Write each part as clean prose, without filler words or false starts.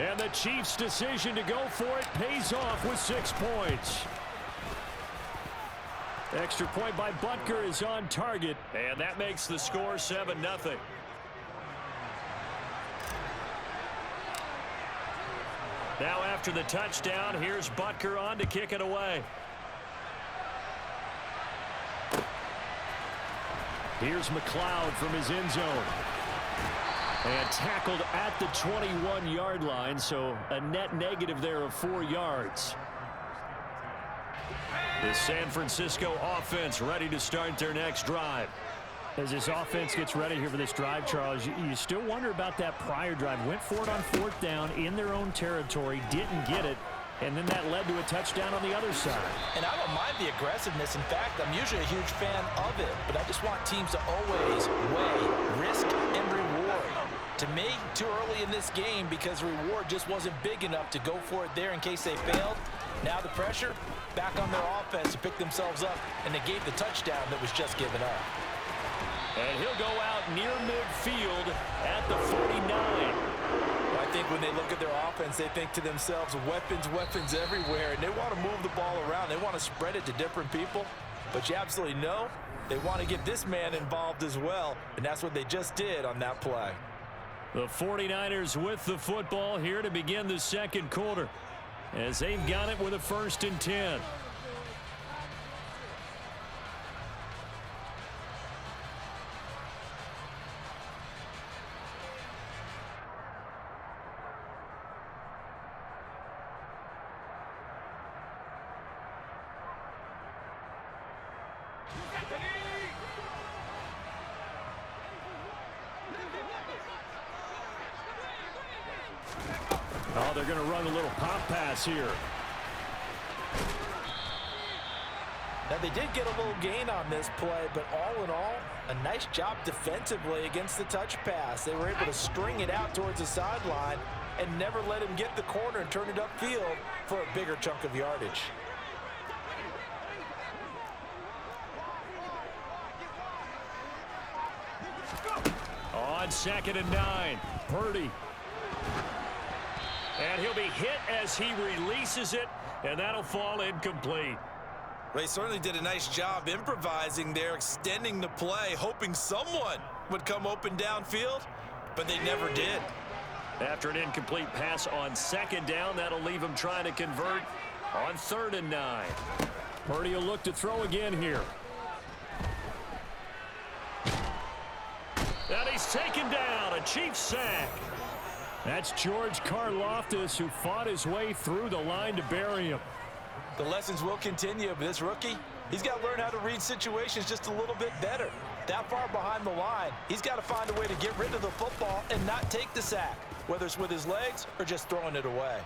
And the Chiefs' decision to go for it pays off with 6 points. Extra point by Butker is on target, and that makes the score 7-0. Now after the touchdown, here's Butker on to kick it away. Here's McLeod from his end zone. And tackled at the 21-yard line, so a net negative there of 4 yards. The San Francisco offense ready to start their next drive. As this offense gets ready here for this drive, Charles, you still wonder about that prior drive. Went for it on 4th down in their own territory, didn't get it, and then that led to a touchdown on the other side. And I don't mind the aggressiveness. In fact, I'm usually a huge fan of it, but I just want teams to always weigh risk and reward. To me, too early in this game because reward just wasn't big enough to go for it there in case they failed. Now the pressure back on their offense to pick themselves up, and they gave the touchdown that was just given up. And he'll go out near midfield at the 49. I think when they look at their offense, they think to themselves, weapons, weapons everywhere, and they want to move the ball around. They want to spread it to different people, but you absolutely know they want to get this man involved as well, and that's what they just did on that play. The 49ers with the football here to begin the second quarter, as they've got it with a 1st and 10. Oh, they're going to run a little pop pass here. Now, they did get a little gain on this play, but all in all, a nice job defensively against the touch pass. They were able to string it out towards the sideline and never let him get the corner and turn it upfield for a bigger chunk of yardage. On 2nd and 9, Purdy. And he'll be hit as he releases it, and that'll fall incomplete. They certainly did a nice job improvising there, extending the play, hoping someone would come open downfield, but they never did. After an incomplete pass on 2nd down, that'll leave him trying to convert on 3rd and 9. Purdy will look to throw again here. And he's taken down, a Chiefs sack. That's George Karlaftis, who fought his way through the line to bury him. The lessons will continue, but this rookie, he's got to learn how to read situations just a little bit better. That far behind the line, he's got to find a way to get rid of the football and not take the sack, whether it's with his legs or just throwing it away.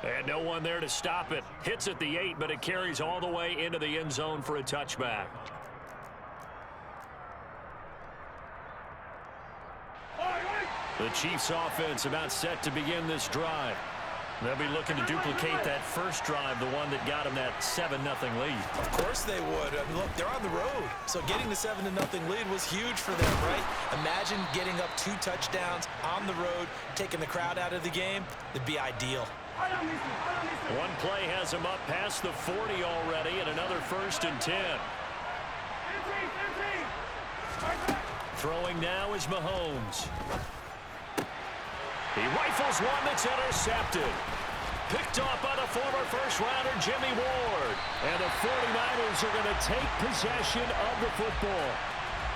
And no one there to stop it. Hits at the 8, but it carries all the way into the end zone for a touchback. The Chiefs offense about set to begin this drive. They'll be looking to duplicate that first drive, the one that got them that 7-0 lead. Of course they would. I mean, look, they're on the road. So getting the 7-0 lead was huge for them, right? Imagine getting up 2 touchdowns on the road, taking the crowd out of the game. It'd be ideal. One play has them up past the 40 already, and another 1st and 10. Throwing now is Mahomes. He rifles one that's intercepted. Picked off by the former first-rounder Jimmy Ward. And the 49ers are going to take possession of the football.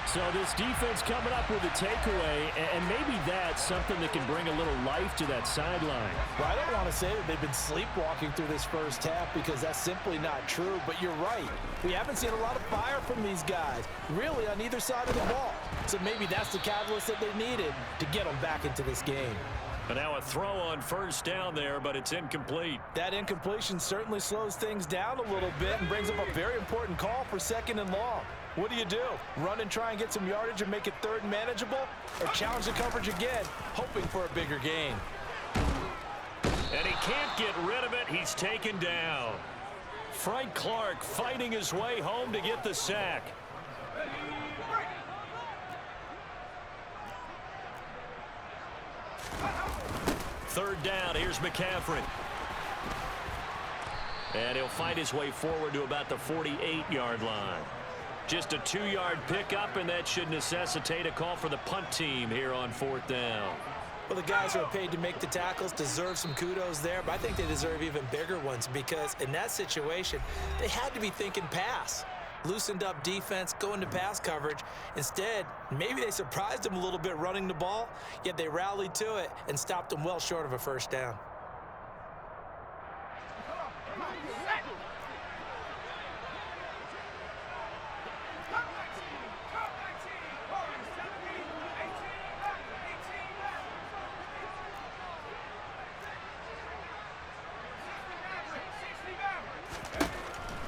So this defense coming up with a takeaway, and maybe that's something that can bring a little life to that sideline. Well, I don't want to say that they've been sleepwalking through this first half because that's simply not true, but you're right. We haven't seen a lot of fire from these guys, really on either side of the ball. So maybe that's the catalyst that they needed to get them back into this game. And now a throw on 1st down there, but it's incomplete. That incompletion certainly slows things down a little bit and brings up a very important call for 2nd and long. What do? Run and try and get some yardage and make it 3rd and manageable? Or challenge the coverage again, hoping for a bigger gain? And he can't get rid of it. He's taken down. Frank Clark fighting his way home to get the sack. Third down, here's McCaffrey. And he'll fight his way forward to about the 48-yard line. Just a 2-yard pickup, and that should necessitate a call for the punt team here on 4th down. Well, the guys who are paid to make the tackles deserve some kudos there, but I think they deserve even bigger ones because in that situation, they had to be thinking pass. Loosened up defense, going to pass coverage. Instead, maybe they surprised them a little bit running the ball, yet they rallied to it and stopped them well short of a first down.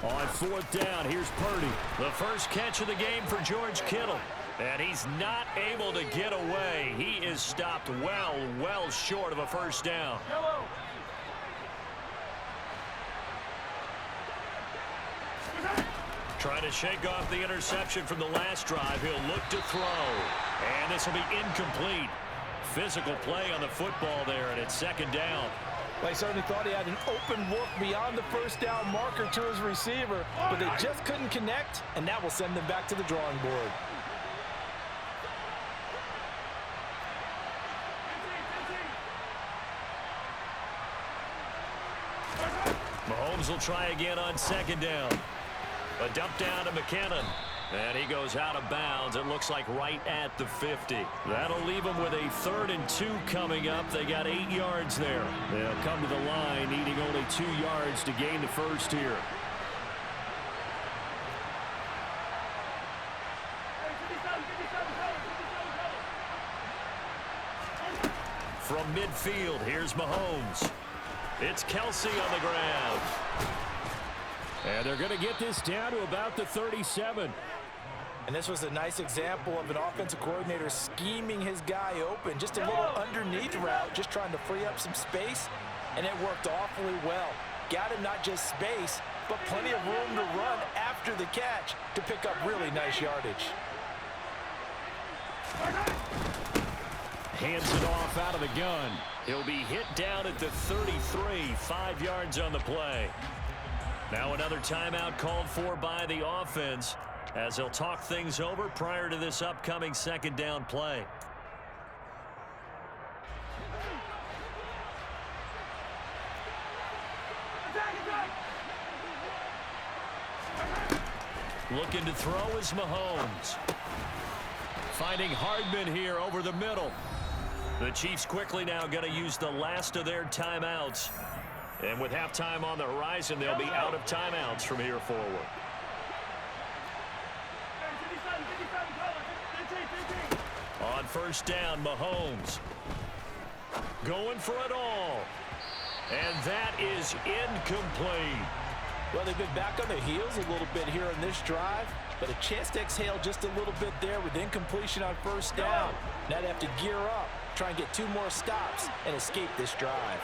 On 4th down, here's Purdy. The first catch of the game for George Kittle. And he's not able to get away. He is stopped well short of a first down. Trying to shake off the interception from the last drive. He'll look to throw. And this will be incomplete. Physical play on the football there, and it's 2nd down. Well, he certainly thought he had an open look beyond the first down marker to his receiver, but they just couldn't connect, and that will send them back to the drawing board. Mahomes will try again on 2nd down. A dump down to McKinnon. And he goes out of bounds. It looks like right at the 50. That'll leave them with a 3rd and 2 coming up. They got 8 yards there. They'll come to the line, needing only 2 yards to gain the first here. From midfield, here's Mahomes. It's Kelsey on the ground. And they're going to get this down to about the 37. And this was a nice example of an offensive coordinator scheming his guy open. Just a little underneath route, just trying to free up some space, and it worked awfully well. Got him not just space, but plenty of room to run after the catch to pick up really nice yardage. Hands it off out of the gun. He'll be hit down at the 33, 5 yards on the play. Now another timeout called for by the offense as they'll talk things over prior to this upcoming 2nd down play. Looking to throw is Mahomes. Finding Hardman here over the middle. The Chiefs quickly now going to use the last of their timeouts. And with halftime on the horizon, they'll be out of timeouts from here forward. On 1st down, Mahomes going for it all. And that is incomplete. Well, they've been back on their heels a little bit here on this drive, but a chance to exhale just a little bit there with incompletion on 1st down. Now they have to gear up, try and get 2 more stops, and escape this drive.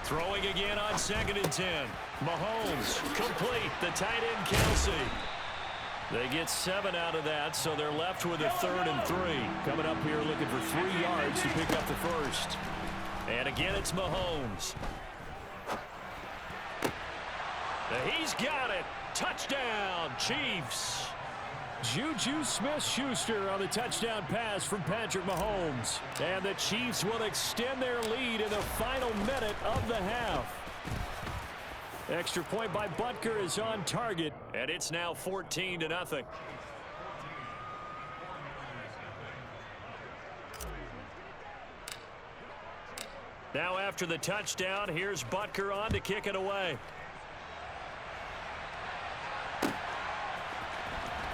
Throwing again on 2nd and 10. Mahomes complete. The tight end Kelsey. They get 7 out of that, so they're left with a 3rd and 3. Coming up here looking for 3 yards to pick up the first. And again, it's Mahomes. He's got it. Touchdown, Chiefs. Juju Smith-Schuster on the touchdown pass from Patrick Mahomes. And the Chiefs will extend their lead in the final minute of the half. Extra point by Butker is on target, and it's now 14-0. Now after the touchdown, here's Butker on to kick it away.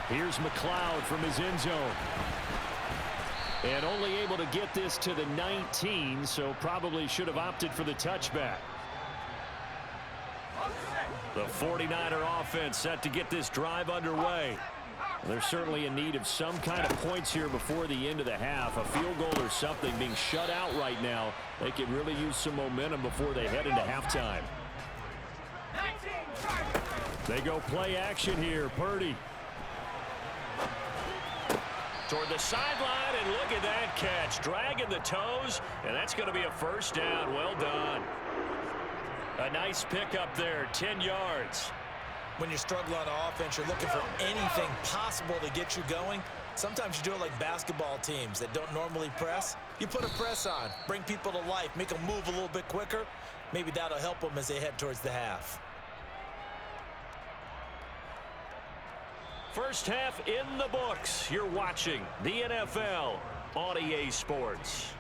Here's McLeod from his end zone. And only able to get this to the 19, so probably should have opted for the touchback. The 49er offense set to get this drive underway. They're certainly in need of some kind of points here before the end of the half. A field goal or something being shut out right now. They could really use some momentum before they head into halftime. 19, They go play action here. Purdy. Toward the sideline, and look at that catch. Dragging the toes, and that's going to be a first down. Well done. A nice pickup there, 10 yards. When you're struggling on offense, you're looking for anything possible to get you going. Sometimes you do it like basketball teams that don't normally press. You put a press on, bring people to life, make them move a little bit quicker. Maybe that'll help them as they head towards the half. First half in the books. You're watching the NFL on EA Sports.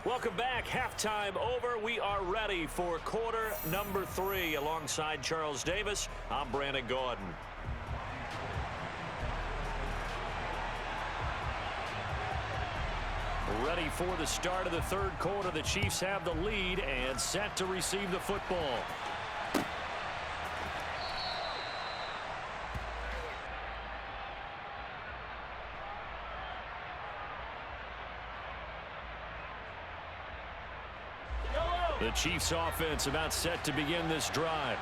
Welcome back. Halftime over. We are ready for quarter number 3. Alongside Charles Davis, I'm Brandon Gaudin. Ready for the start of the third quarter. The Chiefs have the lead and set to receive the football. The Chiefs offense about set to begin this drive.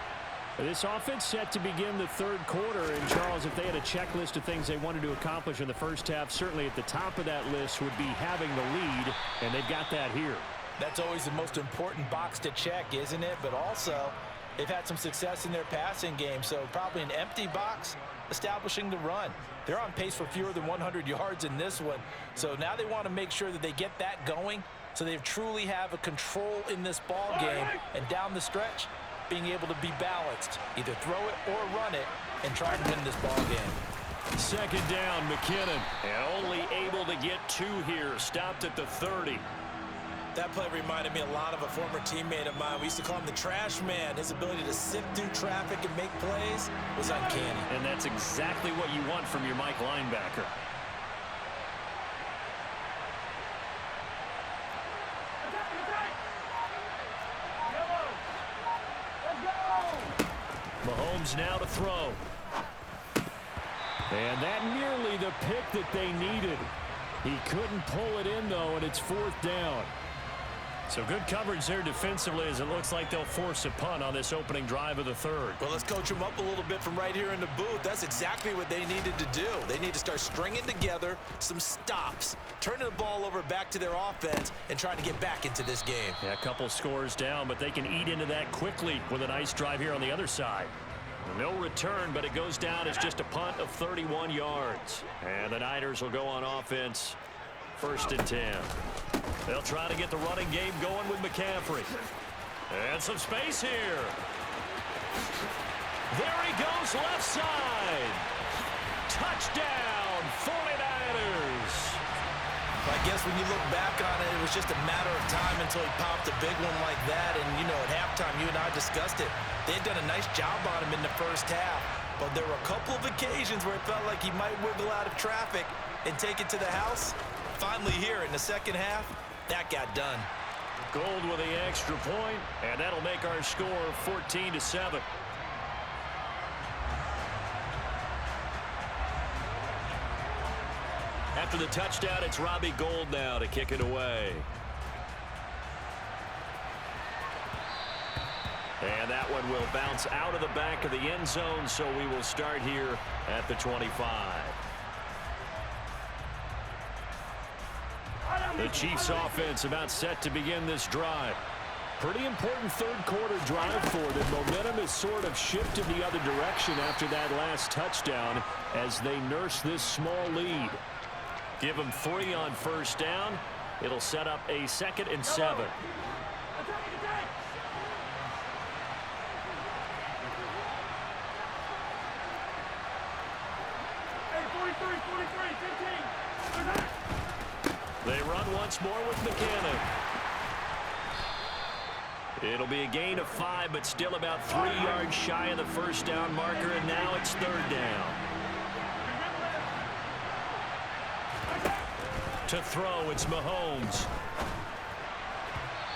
This offense set to begin the third quarter. And, Charles, if they had a checklist of things they wanted to accomplish in the first half, certainly at the top of that list would be having the lead, and they've got that here. That's always the most important box to check, isn't it? But also, they've had some success in their passing game, so probably an empty box establishing the run. They're on pace for fewer than 100 yards in this one, so now they want to make sure that they get that going so they truly have a control in this ball game, and down the stretch, being able to be balanced, either throw it or run it, and try and win this ball game. Second down, McKinnon, and only able to get 2 here, stopped at the 30. That play reminded me a lot of a former teammate of mine. We used to call him the trash man. His ability to sift through traffic and make plays was uncanny. And that's exactly what you want from your Mike linebacker. Mahomes now to throw. And that nearly the pick that they needed. He couldn't pull it in, though, and it's 4th down. So good coverage there defensively as it looks like they'll force a punt on this opening drive of the third. Well, let's coach them up a little bit from right here in the booth. That's exactly what they needed to do. They need to start stringing together some stops, turning the ball over back to their offense, and trying to get back into this game. Yeah, a couple scores down, but they can eat into that quickly with a nice drive here on the other side. No return, but it goes down as just a punt of 31 yards. And the Niners will go on offense. 1st and 10. They'll try to get the running game going with McCaffrey. And some space here. There he goes, left side. Touchdown, 49ers. I guess when you look back on it, it was just a matter of time until he popped a big one like that. And, you know, at halftime, you and I discussed it. They had done a nice job on him in the first half. But there were a couple of occasions where it felt like he might wiggle out of traffic and take it to the house. Finally here in the second half, that got done. Gold with the extra point, and that'll make our score 14-7. After the touchdown, it's Robbie Gould now to kick it away. And that one will bounce out of the back of the end zone, so we will start here at the 25. The Chiefs offense about set to begin this drive. Pretty important third quarter drive for them. Momentum has sort of shifted the other direction after that last touchdown as they nurse this small lead. Give them 3 on 1st down. It'll set up a 2nd and 7. They run once more with McKinnon. It'll be a gain of 5, but still about 3 yards shy of the 1st down marker, and now it's 3rd down. To throw, it's Mahomes.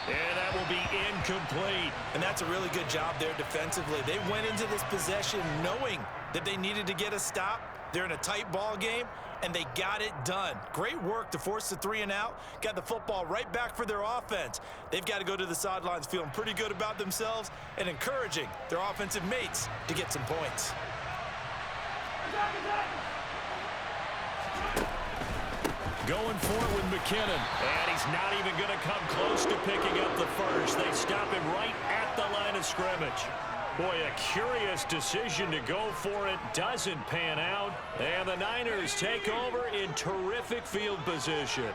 And that will be incomplete. And that's a really good job there defensively. They went into this possession knowing that they needed to get a stop. They're in a tight ball game, and they got it done. Great work to force the 3 and out. Got the football right back for their offense. They've got to go to the sidelines feeling pretty good about themselves and encouraging their offensive mates to get some points. Going for it with McKinnon. And he's not even going to come close to picking up the first. They stop him right at the line of scrimmage. Boy, a curious decision to go for it. Doesn't pan out. And the Niners take over in terrific field position.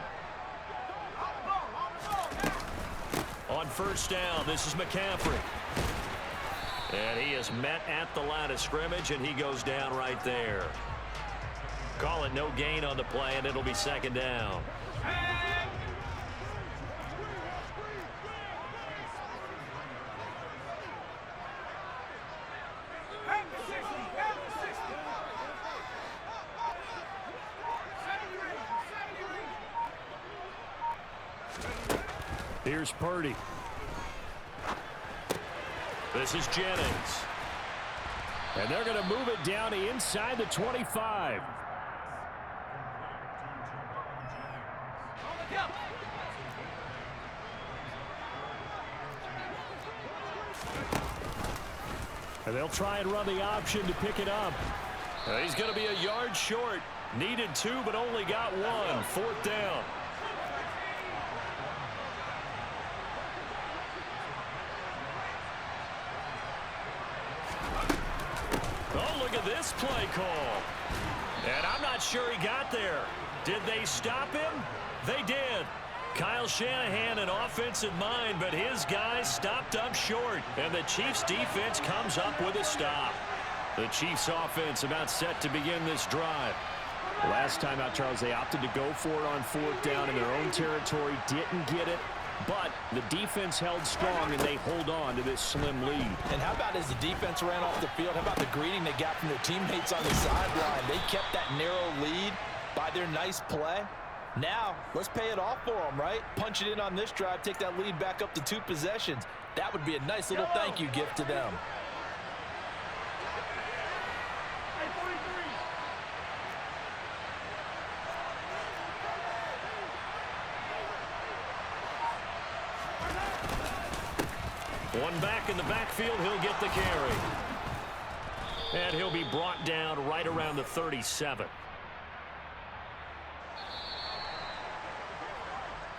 On first down, this is McCaffrey. And he is met at the line of scrimmage, and he goes down right there. Call it no gain on the play, and it'll be second down. Here's Purdy. This is Jennings. And they're going to move it down to inside the 25. And they'll try and run the option to pick it up. He's going to be a yard short. Needed 2, but only got 1. Fourth down. Oh, look at this play call. And I'm not sure he got there. Did they stop him? They did. Kyle Shanahan an offensive mind, but his guys stopped up short. And the Chiefs defense comes up with a stop. The Chiefs offense about set to begin this drive. Last time out, Charles, they opted to go for it on fourth down in their own territory. Didn't get it. But the defense held strong, and they hold on to this slim lead. And how about as the defense ran off the field, how about the greeting they got from their teammates on the sideline? They kept that narrow lead by their nice play. Now, let's pay it off for them, right? Punch it in on this drive, take that lead back up to 2 possessions. That would be a nice little thank you gift to them. One back in the backfield, he'll get the carry. And he'll be brought down right around the 37.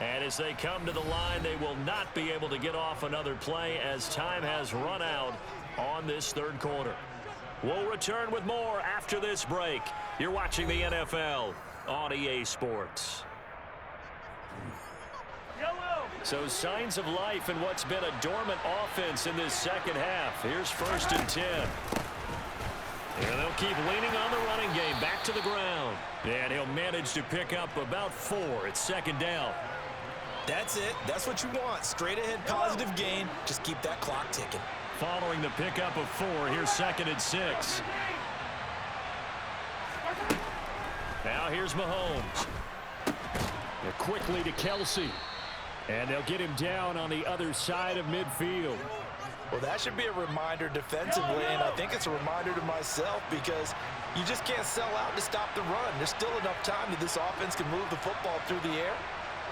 And as they come to the line, they will not be able to get off another play as time has run out on this third quarter. We'll return with more after this break. You're watching the NFL on EA Sports. So signs of life in what's been a dormant offense in this second half. Here's first and 10. And they'll keep leaning on the running game back to the ground. And he'll manage to pick up about 4 at second down. That's it. That's what you want. Straight ahead positive gain. Just keep that clock ticking. Following the pickup of 4, here's second and 6. Now here's Mahomes. They're quickly to Kelsey. And they'll get him down on the other side of midfield. Well, that should be a reminder defensively, and I think it's a reminder to myself because you just can't sell out to stop the run. There's still enough time that this offense can move the football through the air,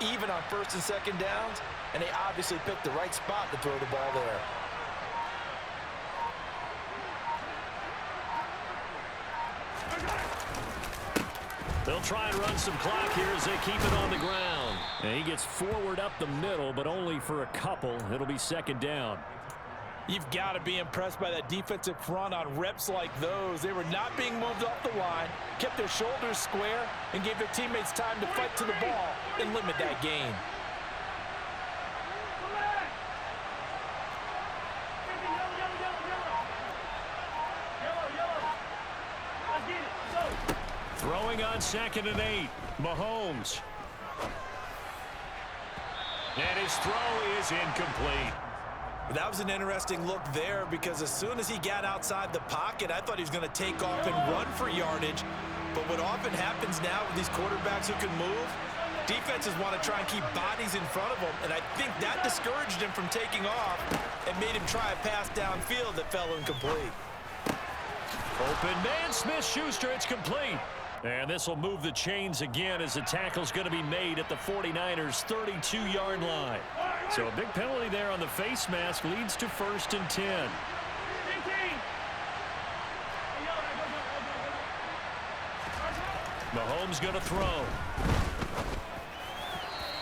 even on first and second downs, and they obviously picked the right spot to throw the ball there. They'll try and run some clock here as they keep it on the ground. And he gets forward up the middle, but only for a couple. It'll be second down. You've got to be impressed by that defensive front on reps like those. They were not being moved off the line, kept their shoulders square, and gave their teammates time to fight to the ball and limit that gain. Throwing on second and 8, Mahomes. And his throw is incomplete. That was an interesting look there because as soon as he got outside the pocket, I thought he was going to take off and run for yardage. But what often happens now with these quarterbacks who can move, Defenses want to try and keep bodies in front of them, and I think that discouraged him from taking off and made him try a pass downfield that fell incomplete. Open man, Smith-Schuster, it's complete. And this will move the chains again as the tackle's going to be made at the 49ers' 32-yard line. So a big penalty there on the face mask leads to 1st and 10. Mahomes going to throw.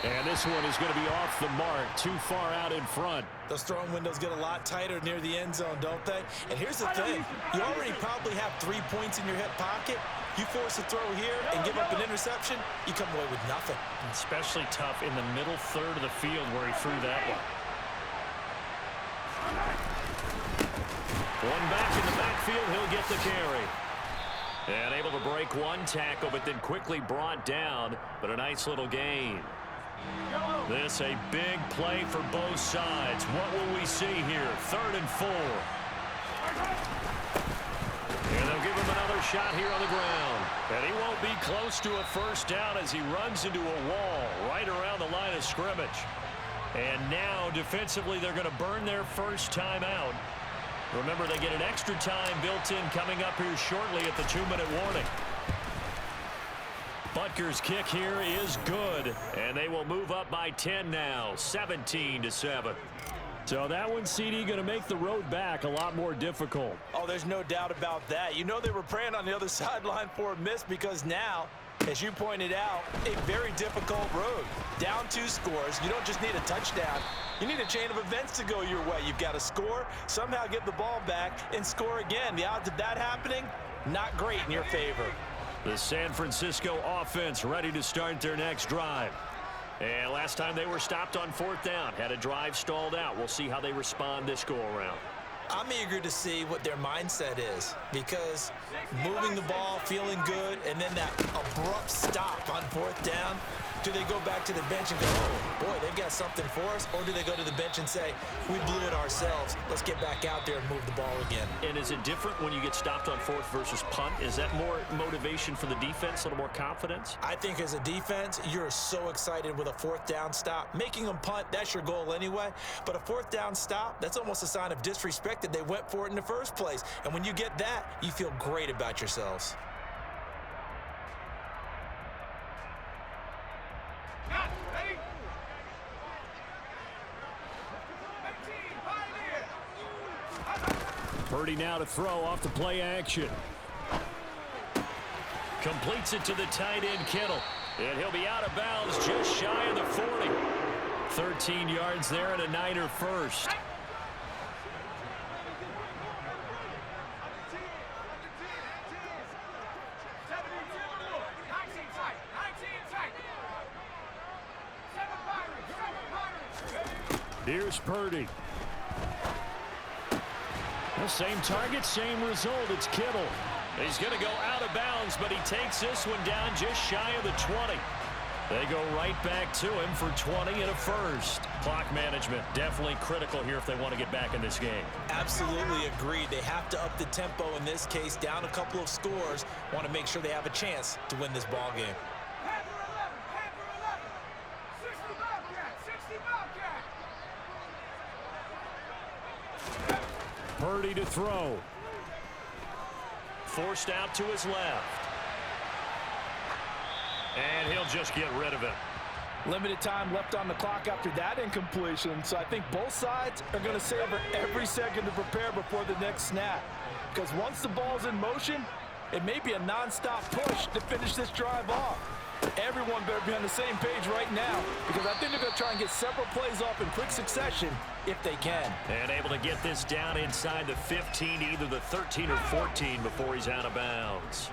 And this one is going to be off the mark, too far out in front. Those throwing windows get a lot tighter near the end zone, don't they? And here's the thing. You already probably have 3 points in your hip pocket. You force a throw here and give up an interception, you come away with nothing. Especially tough in the middle third of the field where he threw that one. One back in the backfield, he'll get the carry. And able to break one tackle, but then quickly brought down. But a nice little gain. This a big play for both sides. What will we see here? 3rd and 4. And they'll give him another shot here on the ground. And he won't be close to a first down as he runs into a wall right around the line of scrimmage. And now defensively they're going to burn their first time out. Remember, they get an extra time built in coming up here shortly at the 2-minute warning. Butker's kick here is good, and they will move up by 10 now, 17-7. So that one, CD, going to make the road back a lot more difficult. Oh, there's no doubt about that. You know they were praying on the other sideline for a miss because now, as you pointed out, a very difficult road. Down 2 scores. You don't just need a touchdown. You need a chain of events to go your way. You've got to score, somehow get the ball back, and score again. The odds of that happening, not great in your favor. The San Francisco offense ready to start their next drive. And last time they were stopped on 4th down, had a drive stalled out. We'll see how they respond this go-around. I'm eager to see what their mindset is because moving the ball, feeling good, and then that abrupt stop on 4th down, do they go back to the bench and go, oh, boy, they've got something for us? Or do they go to the bench and say, we blew it ourselves. Let's get back out there and move the ball again. And is it different when you get stopped on 4th versus punt? Is that more motivation for the defense, a little more confidence? I think as a defense, you're so excited with a 4th down stop. Making them punt, that's your goal anyway. But a 4th down stop, that's almost a sign of disrespect that they went for it in the first place. And when you get that, you feel great about yourselves. Purdy now to throw off the play action. Completes it to the tight end, Kittle. And he'll be out of bounds just shy of the 40. 13 yards there and a Niner first. Here's Purdy. The same target, same result. It's Kittle. He's going to go out of bounds, but he takes this one down just shy of the 20. They go right back to him for 20 and a first. Clock management definitely critical here if they want to get back in this game. Absolutely agreed. They have to up the tempo in this case, down a couple of scores. Want to make sure they have a chance to win this ball game. Purdy to throw. Forced out to his left. And he'll just get rid of it. Limited time left on the clock after that incompletion. So I think both sides are going to savor every second to prepare before the next snap. Because once the ball's in motion, it may be a nonstop push to finish this drive off. Everyone better be on the same page right now because I think they're going to try and get several plays off in quick succession if they can. And able to get this down inside the 15, either the 13 or 14 before he's out of bounds.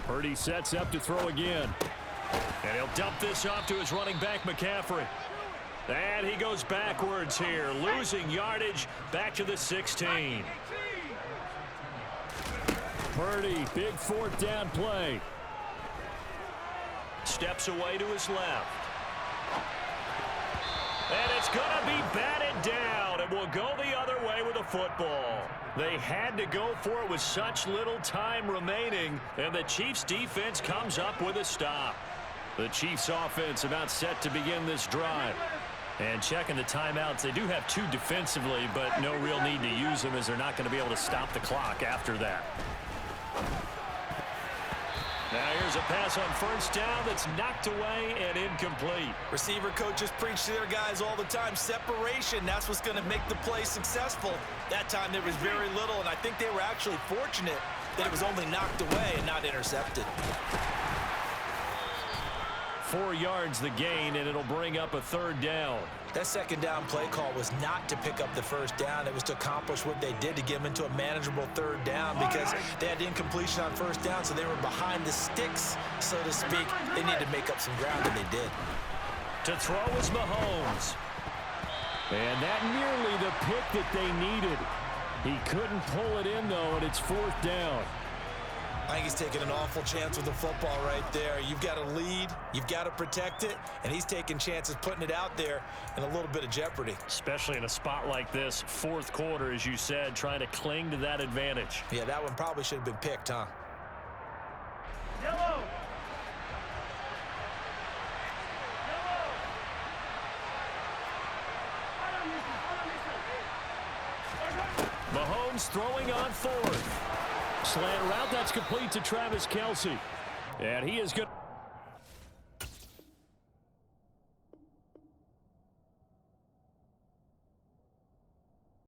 Purdy sets up to throw again. And he'll dump this off to his running back, McCaffrey. And he goes backwards here, losing yardage back to the 16. Purdy, big 4th down play. steps away to his left. And it's going to be batted down, and will go the other way with the football. They had to go for it with such little time remaining, and the Chiefs' defense comes up with a stop. The Chiefs' offense about set to begin this drive. And checking the timeouts, they do have 2 defensively, but no real need to use them as they're not going to be able to stop the clock after that. Now here's a pass on first down that's knocked away and incomplete. Receiver coaches preach to their guys all the time. Separation, that's what's going to make the play successful. That time there was very little, and I think they were actually fortunate that it was only knocked away and not intercepted. 4 yards the gain, and it'll bring up a 3rd down. That second down play call was not to pick up the first down. It was to accomplish what they did, to get them into a manageable 3rd down, because they had incompletion on first down, so they were behind the sticks, so to speak. They needed to make up some ground, and they did. To throw is Mahomes. And that nearly the pick that they needed. He couldn't pull it in, though, and it's 4th down. I think he's taking an awful chance with the football right there. You've got to lead, you've got to protect it, and he's taking chances putting it out there in a little bit of jeopardy. Especially in a spot like this, 4th quarter, as you said, trying to cling to that advantage. Yeah, that one probably should have been picked, huh? Yellow. Mahomes throwing on 4th. Slant route, that's complete to Travis Kelce. And he is good.